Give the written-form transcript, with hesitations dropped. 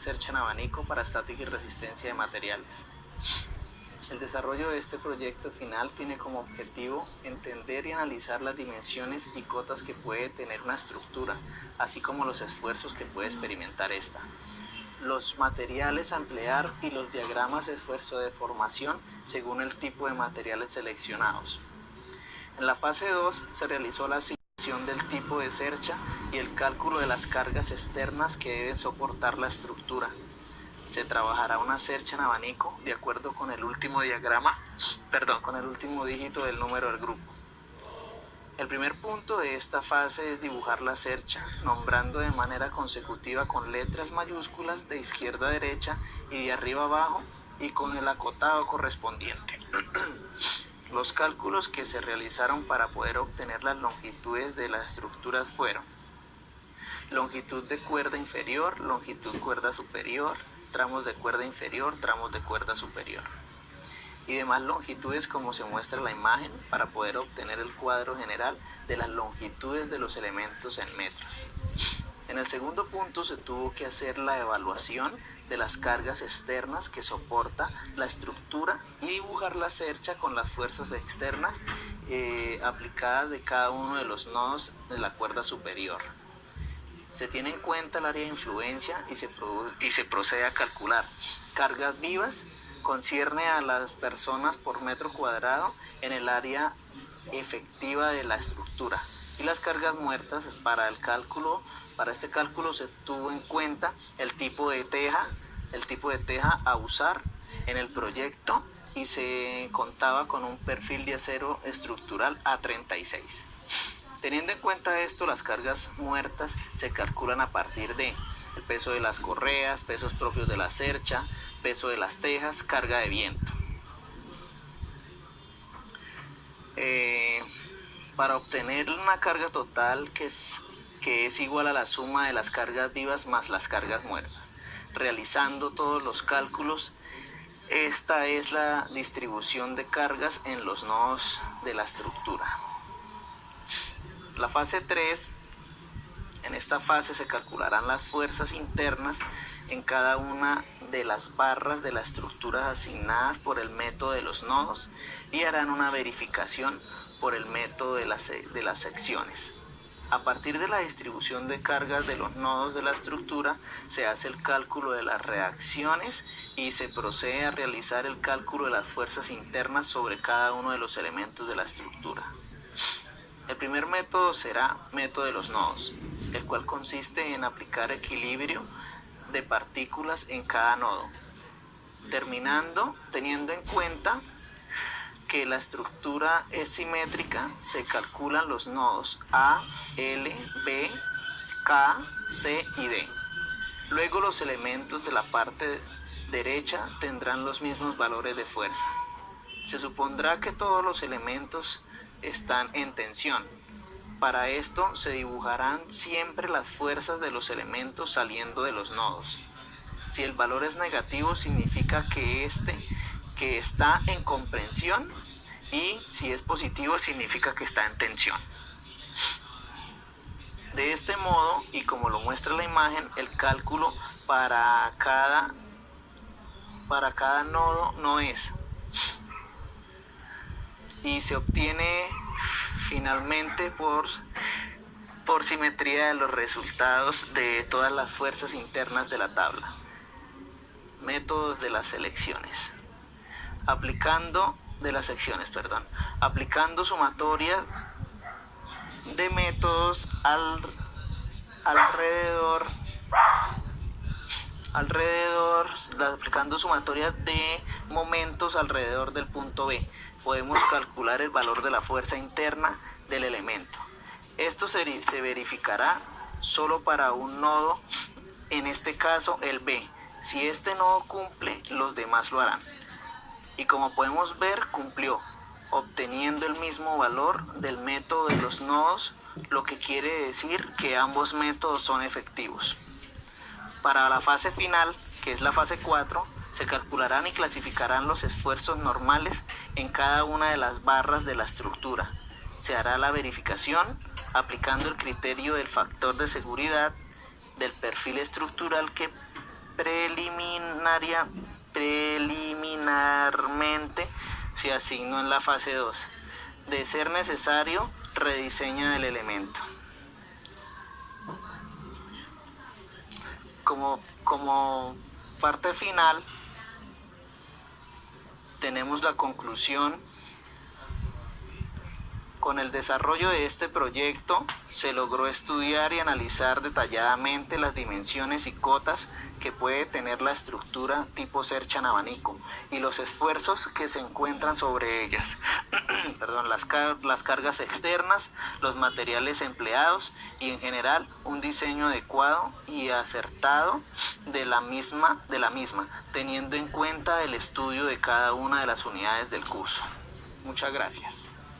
cercha en abanico para estática y resistencia de materiales. El desarrollo de este proyecto final tiene como objetivo entender y analizar las dimensiones y cotas que puede tener una estructura, así como los esfuerzos que puede experimentar esta, los materiales a emplear y los diagramas de esfuerzo de formación según el tipo de materiales seleccionados. En la fase 2 se realizó la asignación del tipo de cercha y el cálculo de las cargas externas que deben soportar la estructura. Se trabajará una cercha en abanico de acuerdo con el último dígito del número del grupo. El primer punto de esta fase es dibujar la cercha, nombrando de manera consecutiva con letras mayúsculas de izquierda a derecha y de arriba a abajo y con el acotado correspondiente. Los cálculos que se realizaron para poder obtener las longitudes de las estructuras fueron: longitud de cuerda inferior, longitud cuerda superior, tramos de cuerda inferior, tramos de cuerda superior y demás longitudes como se muestra en la imagen para poder obtener el cuadro general de las longitudes de los elementos en metros. En el segundo punto se tuvo que hacer la evaluación de las cargas externas que soporta la estructura y dibujar la cercha con las fuerzas externas aplicadas de cada uno de los nodos de la cuerda superior. Se tiene en cuenta el área de influencia y se procede a calcular cargas vivas, concierne a las personas por metro cuadrado en el área efectiva de la estructura, y las cargas muertas. Para este cálculo se tuvo en cuenta el tipo de teja a usar en el proyecto y se contaba con un perfil de acero estructural A36. Teniendo en cuenta esto, las cargas muertas se calculan a partir de el peso de las correas, pesos propios de la cercha, peso de las tejas, carga de viento. Para obtener una carga total que es igual a la suma de las cargas vivas más las cargas muertas. Realizando todos los cálculos, esta es la distribución de cargas en los nodos de la estructura. La fase 3, en esta fase se calcularán las fuerzas internas en cada una de las barras de la estructura asignadas por el método de los nodos y harán una verificación por el método de las secciones. A partir de la distribución de cargas de los nodos de la estructura se hace el cálculo de las reacciones y se procede a realizar el cálculo de las fuerzas internas sobre cada uno de los elementos de la estructura. El primer método será método de los nodos, el cual consiste en aplicar equilibrio de partículas en cada nodo, teniendo en cuenta que la estructura es simétrica. Se calculan los nodos A, L, B, K, C y D. Luego los elementos de la parte derecha tendrán los mismos valores de fuerza. Se supondrá que todos los elementos están en tensión. Para esto se dibujarán siempre las fuerzas de los elementos saliendo de los nodos. Si el valor es negativo, significa que está en comprensión, y si es positivo, significa que está en tensión. De este modo, y como lo muestra la imagen, el cálculo para cada nodo no es, y se obtiene finalmente por simetría de los resultados de todas las fuerzas internas de la tabla. Métodos de las secciones. Aplicando sumatoria de métodos aplicando sumatoria de momentos alrededor del punto B, podemos calcular el valor de la fuerza interna del elemento. Esto se verificará solo para un nodo, en este caso el B. Si este nodo cumple, los demás lo harán. Y como podemos ver, cumplió, obteniendo el mismo valor del método de los nodos, lo que quiere decir que ambos métodos son efectivos. Para la fase final, que es la fase 4, se calcularán y clasificarán los esfuerzos normales en cada una de las barras de la estructura. Se hará la verificación aplicando el criterio del factor de seguridad del perfil estructural que preliminarmente se asignó en la fase 2. De ser necesario, rediseña el elemento. Como parte final, tenemos la conclusión. Con el desarrollo de este proyecto se logró estudiar y analizar detalladamente las dimensiones y cotas que puede tener la estructura tipo cercha en abanico y los esfuerzos que se encuentran sobre ellas. Las cargas externas, los materiales empleados y en general un diseño adecuado y acertado de la misma, teniendo en cuenta el estudio de cada una de las unidades del curso. Muchas gracias.